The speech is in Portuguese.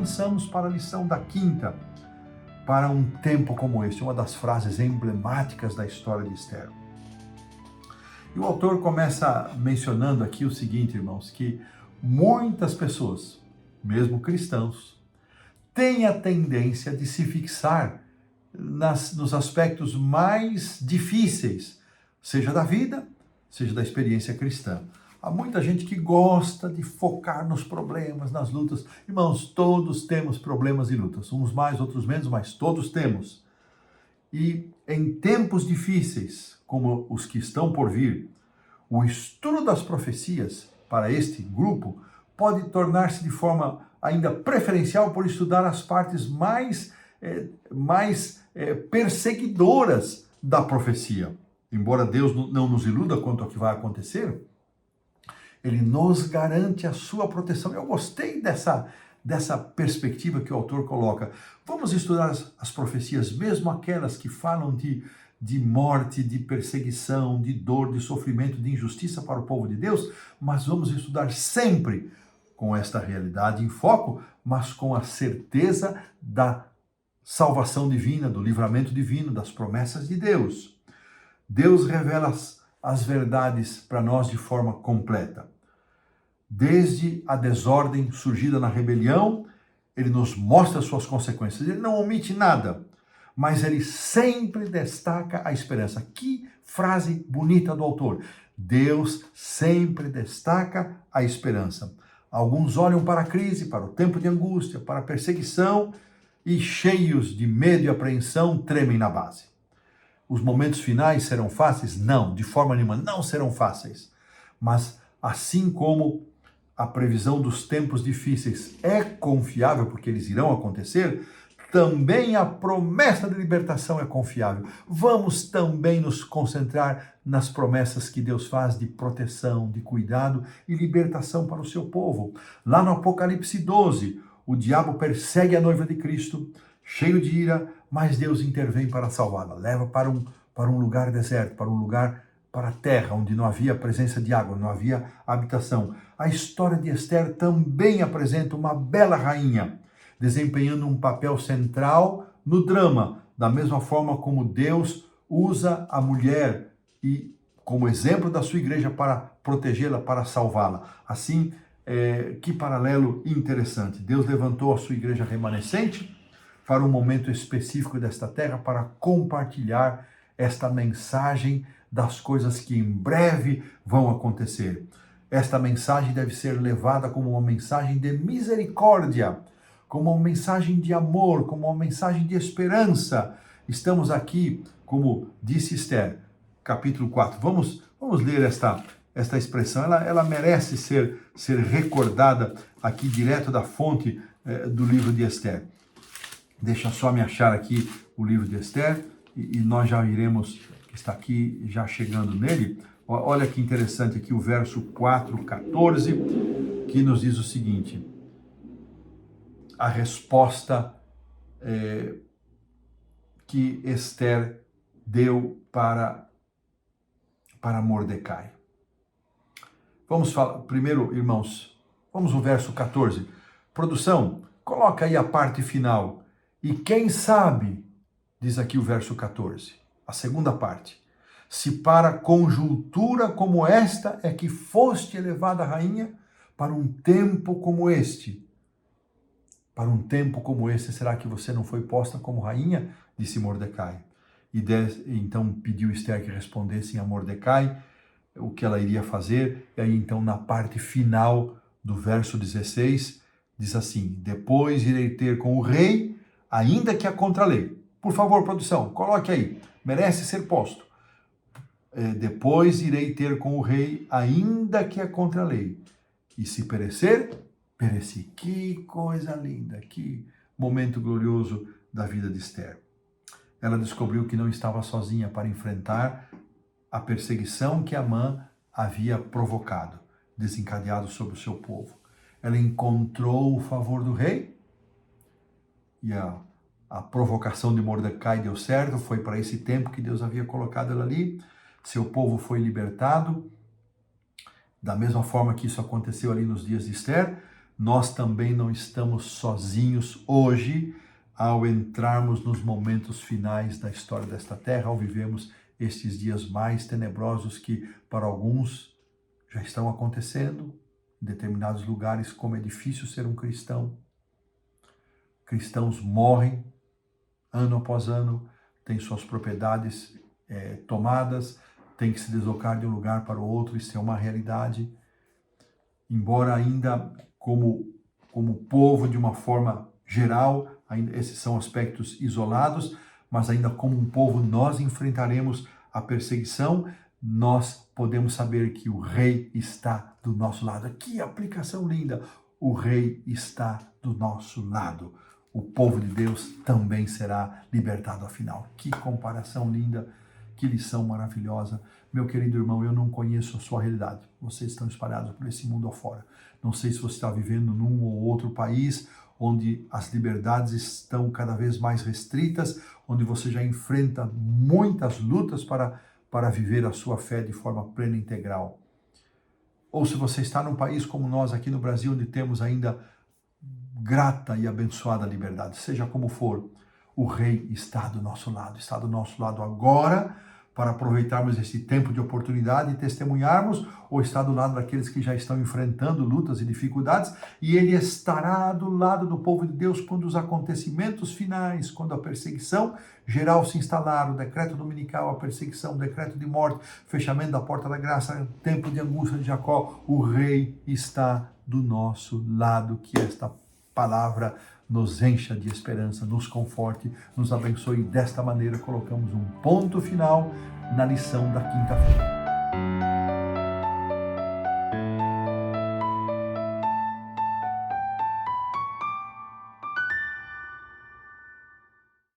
avançamos para a lição da quinta, para um tempo como este, uma das frases emblemáticas da história de Esther. E o autor começa mencionando aqui o seguinte, irmãos, que muitas pessoas, mesmo cristãos, têm a tendência de se fixar nos aspectos mais difíceis, seja da vida, seja da experiência cristã. Há muita gente que gosta de focar nos problemas, nas lutas. Irmãos, todos temos problemas e lutas, uns mais, outros menos, mas todos temos. E em tempos difíceis, como os que estão por vir, o estudo das profecias para este grupo pode tornar-se de forma ainda preferencial por estudar as partes mais perseguidoras da profecia. Embora Deus não nos iluda quanto ao que vai acontecer, Ele nos garante a sua proteção. Eu gostei dessa perspectiva que o autor coloca. Vamos estudar as profecias, mesmo aquelas que falam de morte, de perseguição, de dor, de sofrimento, de injustiça para o povo de Deus, mas vamos estudar sempre com esta realidade em foco, mas com a certeza da salvação divina, do livramento divino, das promessas de Deus. Deus revela as verdades para nós de forma completa. Desde a desordem surgida na rebelião, Ele nos mostra suas consequências. Ele não omite nada, mas Ele sempre destaca a esperança. Que frase bonita do autor. Deus sempre destaca a esperança. Alguns olham para a crise, para o tempo de angústia, para a perseguição e, cheios de medo e apreensão, tremem na base. Os momentos finais serão fáceis? Não, de forma nenhuma, não serão fáceis. Mas assim como a previsão dos tempos difíceis é confiável, porque eles irão acontecer, também a promessa de libertação é confiável. Vamos também nos concentrar nas promessas que Deus faz de proteção, de cuidado e libertação para o seu povo. Lá no Apocalipse 12, o diabo persegue a noiva de Cristo, cheio de ira, mas Deus intervém para salvá-la. Leva para um lugar deserto, para a terra, onde não havia presença de água, não havia habitação. A história de Esther também apresenta uma bela rainha, desempenhando um papel central no drama, da mesma forma como Deus usa a mulher e como exemplo da sua igreja para protegê-la, para salvá-la. Assim, que paralelo interessante. Deus levantou a sua igreja remanescente para um momento específico desta terra, para compartilhar esta mensagem das coisas que em breve vão acontecer. Esta mensagem deve ser levada como uma mensagem de misericórdia, como uma mensagem de amor, como uma mensagem de esperança. Estamos aqui, como disse Esther, capítulo 4. Vamos ler esta expressão. Ela merece ser recordada aqui direto da fonte do livro de Esther. Deixa só me achar aqui o livro de Esther e nós já iremos, está aqui já chegando nele. Olha que interessante aqui o verso 4:14, que nos diz o seguinte: a resposta que Esther deu para Mordecai. Vamos falar primeiro, irmãos, vamos no verso 14. Produção, coloca aí a parte final. E quem sabe, diz aqui o verso 14, a segunda parte, se para conjuntura como esta é que foste elevada rainha, para um tempo como este. Para um tempo como este, será que você não foi posta como rainha? Disse Mordecai. Então pediu Esther que respondessem a Mordecai o que ela iria fazer. E aí então na parte final do verso 16, diz assim: depois irei ter com o rei, ainda que a contralei. Por favor, produção, coloque aí. Merece ser posto. Depois irei ter com o rei, ainda que a contralei. E se perecer, pereci. Que coisa linda, que momento glorioso da vida de Esther. Ela descobriu que não estava sozinha para enfrentar a perseguição que Amã havia provocado, desencadeado sobre o seu povo. Ela encontrou o favor do rei e a provocação de Mordecai deu certo, foi para esse tempo que Deus havia colocado ela ali. Seu povo foi libertado, da mesma forma que isso aconteceu ali nos dias de Esther, nós também não estamos sozinhos hoje ao entrarmos nos momentos finais da história desta terra, ao vivermos estes dias mais tenebrosos que para alguns já estão acontecendo em determinados lugares, como é difícil ser um cristão. Cristãos morrem ano após ano, têm suas propriedades tomadas, têm que se deslocar de um lugar para o outro, isso é uma realidade. Embora ainda como povo, de uma forma geral, ainda esses são aspectos isolados, mas ainda como um povo nós enfrentaremos a perseguição, nós podemos saber que o Rei está do nosso lado. Que aplicação linda! O Rei está do nosso lado. O povo de Deus também será libertado afinal. Que comparação linda, que lição maravilhosa. Meu querido irmão, eu não conheço a sua realidade. Vocês estão espalhados por esse mundo afora. Não sei se você está vivendo num ou outro país onde as liberdades estão cada vez mais restritas, onde você já enfrenta muitas lutas para viver a sua fé de forma plena e integral. Ou se você está num país como nós aqui no Brasil, onde temos ainda grata e abençoada liberdade, seja como for, o Rei está do nosso lado agora, para aproveitarmos esse tempo de oportunidade e testemunharmos, ou está do lado daqueles que já estão enfrentando lutas e dificuldades, e Ele estará do lado do povo de Deus quando os acontecimentos finais, quando a perseguição geral se instalar, o decreto dominical, a perseguição, o decreto de morte, fechamento da porta da graça, tempo de angústia de Jacó, o Rei está do nosso lado. Que esta palavra nos encha de esperança, nos conforte, nos abençoe. Desta maneira colocamos um ponto final na lição da quinta-feira.